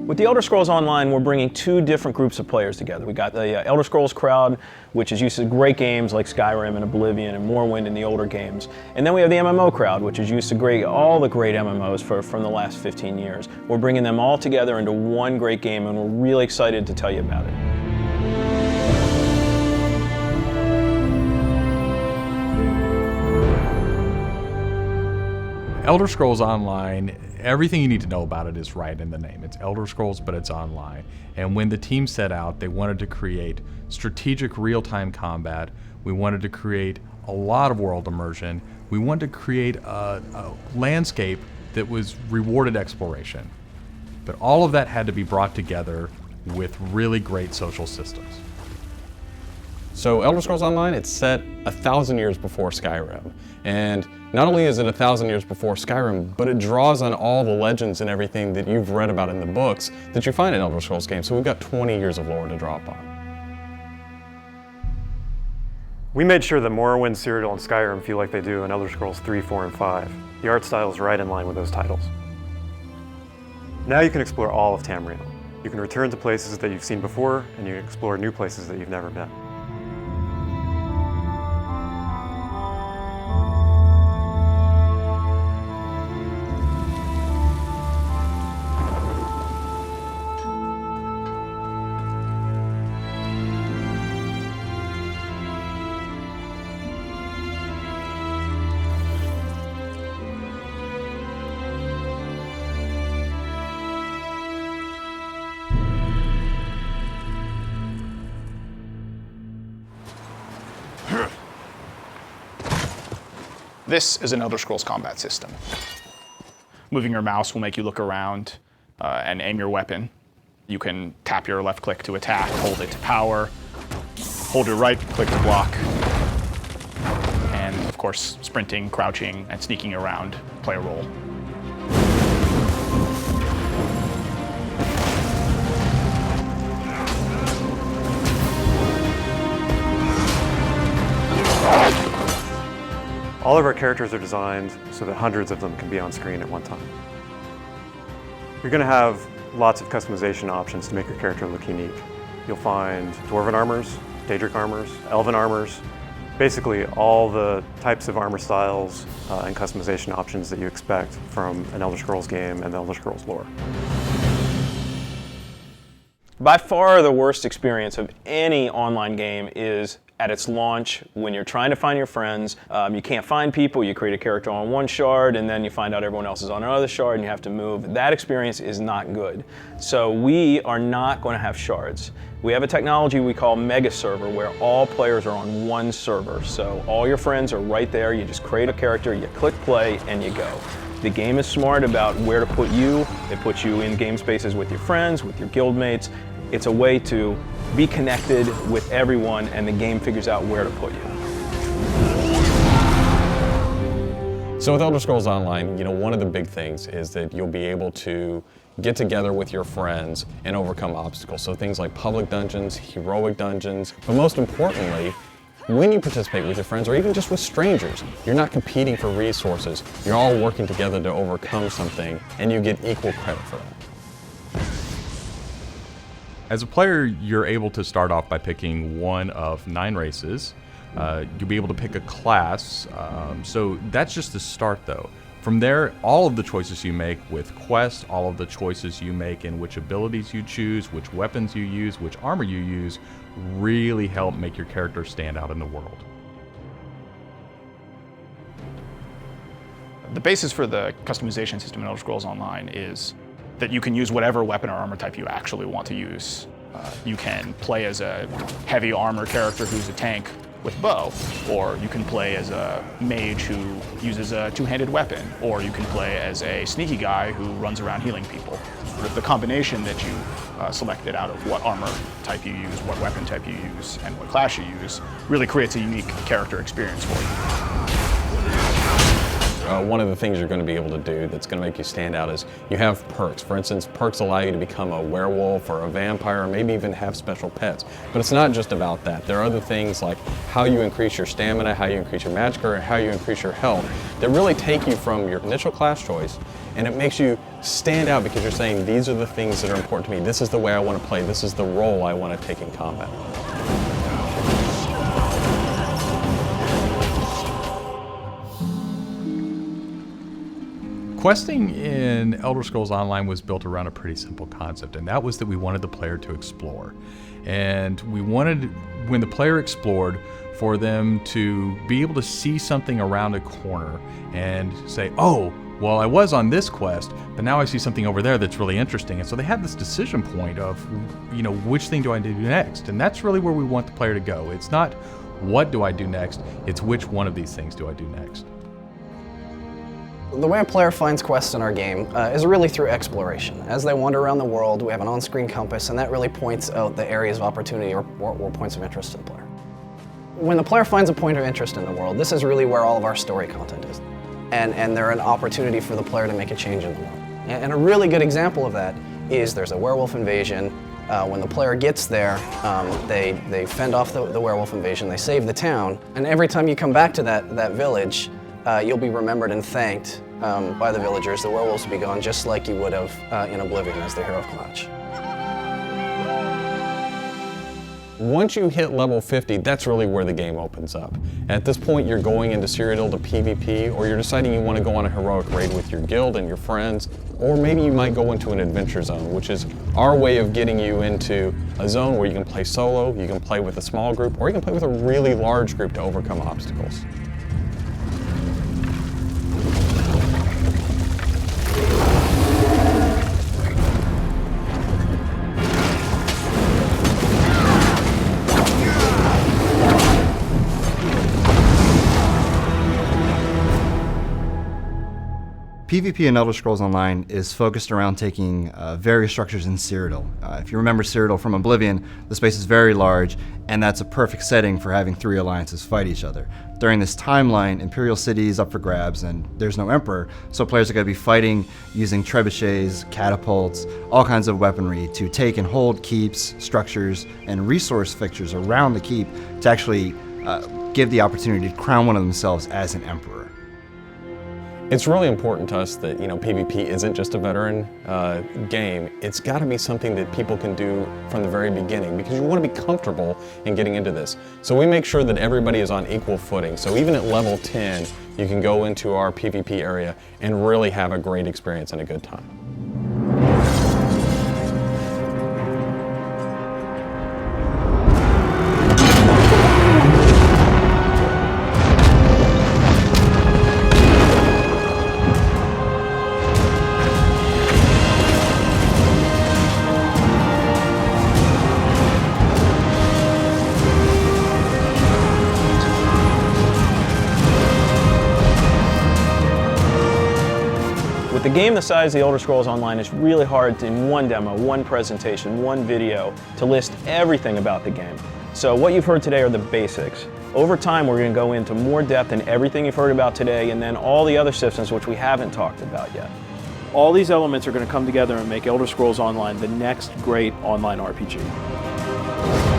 With the Elder Scrolls Online, we're bringing two different groups of players together. We got the Elder Scrolls crowd, which is used to great games like Skyrim and Oblivion and Morrowind and the older games. And then we have the MMO crowd, which is used to all the great MMOs from the last 15 years. We're bringing them all together into one great game, and we're really excited to tell you about it. Elder Scrolls Online, everything you need to know about it is right in the name. It's Elder Scrolls, but it's online. And when the team set out, they wanted to create strategic real-time combat. We wanted to create a lot of world immersion. We wanted to create a landscape that was rewarded exploration. But all of that had to be brought together with really great social systems. So Elder Scrolls Online, it's set 1,000 years before Skyrim. And not only is it 1,000 years before Skyrim, but it draws on all the legends and everything that you've read about in the books that you find in Elder Scrolls games. So we've got 20 years of lore to draw upon. We made sure that Morrowind, Cyrodiil, and Skyrim feel like they do in Elder Scrolls 3, 4, and 5. The art style is right in line with those titles. Now you can explore all of Tamriel. You can return to places that you've seen before, and you can explore new places that you've never been. This is an Elder Scrolls combat system. Moving your mouse will make you look around and aim your weapon. You can tap your left click to attack, hold it to power, hold your right click to block, and of course, sprinting, crouching, and sneaking around play a role. All of our characters are designed so that hundreds of them can be on screen at one time. You're going to have lots of customization options to make your character look unique. You'll find Dwarven armors, Daedric armors, Elven armors, basically all the types of armor styles and customization options that you expect from an Elder Scrolls game and the Elder Scrolls lore. By far the worst experience of any online game is at its launch when you're trying to find your friends. You can't find people, you create a character on one shard and then you find out everyone else is on another shard and you have to move. That experience is not good. So we are not going to have shards. We have a technology we call Mega Server where all players are on one server. So all your friends are right there, you just create a character, you click play and you go. The game is smart about where to put you. It puts you in game spaces with your friends, with your guildmates. It's a way to be connected with everyone and the game figures out where to put you. So with Elder Scrolls Online, one of the big things is that you'll be able to get together with your friends and overcome obstacles. So things like public dungeons, heroic dungeons, but most importantly, when you participate with your friends or even just with strangers, you're not competing for resources. You're all working together to overcome something and you get equal credit for that. As a player, you're able to start off by picking one of 9 races. You'll be able to pick a class, so that's just the start though. From there, all of the choices you make with quests, all of the choices you make in which abilities you choose, which weapons you use, which armor you use, really help make your character stand out in the world. The basis for the customization system in Elder Scrolls Online is that you can use whatever weapon or armor type you actually want to use. You can play as a heavy armor character who's a tank with bow, or you can play as a mage who uses a two-handed weapon, or you can play as a sneaky guy who runs around healing people. With the combination that you selected out of what armor type you use, what weapon type you use, and what class you use, really creates a unique character experience for you. one of the things you're going to be able to do that's going to make you stand out is you have perks. For instance, perks allow you to become a werewolf or a vampire, or maybe even have special pets. But it's not just about that. There are other things like how you increase your stamina, how you increase your magic, or how you increase your health that really take you from your initial class choice, and it makes you stand out because you're saying, these are the things that are important to me. This is the way I want to play. This is the role I want to take in combat. Questing in Elder Scrolls Online was built around a pretty simple concept, and that was that we wanted the player to explore. And we wanted, when the player explored, for them to be able to see something around a corner and say, oh, well, I was on this quest, but now I see something over there that's really interesting. And so they had this decision point of, which thing do I do next? And that's really where we want the player to go. It's not what do I do next, it's which one of these things do I do next. The way a player finds quests in our game is really through exploration. As they wander around the world, we have an on-screen compass, and that really points out the areas of opportunity or points of interest to the player. When the player finds a point of interest in the world, this is really where all of our story content is. And they're an opportunity for the player to make a change in the world. And a really good example of that is there's a werewolf invasion. When the player gets there, they fend off the werewolf invasion, they save the town, and every time you come back to that village, you'll be remembered and thanked by the villagers. The werewolves will be gone just like you would have in Oblivion as the hero of Clutch. Once you hit level 50, that's really where the game opens up. At this point, you're going into Cyrodiil to PvP, or you're deciding you want to go on a heroic raid with your guild and your friends, or maybe you might go into an adventure zone, which is our way of getting you into a zone where you can play solo, you can play with a small group, or you can play with a really large group to overcome obstacles. PvP in Elder Scrolls Online is focused around taking various structures in Cyrodiil. If you remember Cyrodiil from Oblivion, the space is very large, and that's a perfect setting for having three alliances fight each other. During this timeline, Imperial City is up for grabs, and there's no Emperor, so players are going to be fighting using trebuchets, catapults, all kinds of weaponry to take and hold keeps, structures, and resource fixtures around the keep to actually give the opportunity to crown one of themselves as an Emperor. It's really important to us that PvP isn't just a veteran game. It's got to be something that people can do from the very beginning because you want to be comfortable in getting into this. So we make sure that everybody is on equal footing. So even at level 10, you can go into our PvP area and really have a great experience and a good time. With a game the size of the Elder Scrolls Online, it's really hard to, in one demo, one presentation, one video, to list everything about the game. So what you've heard today are the basics. Over time, we're going to go into more depth in everything you've heard about today, and then all the other systems which we haven't talked about yet. All these elements are going to come together and make Elder Scrolls Online the next great online RPG.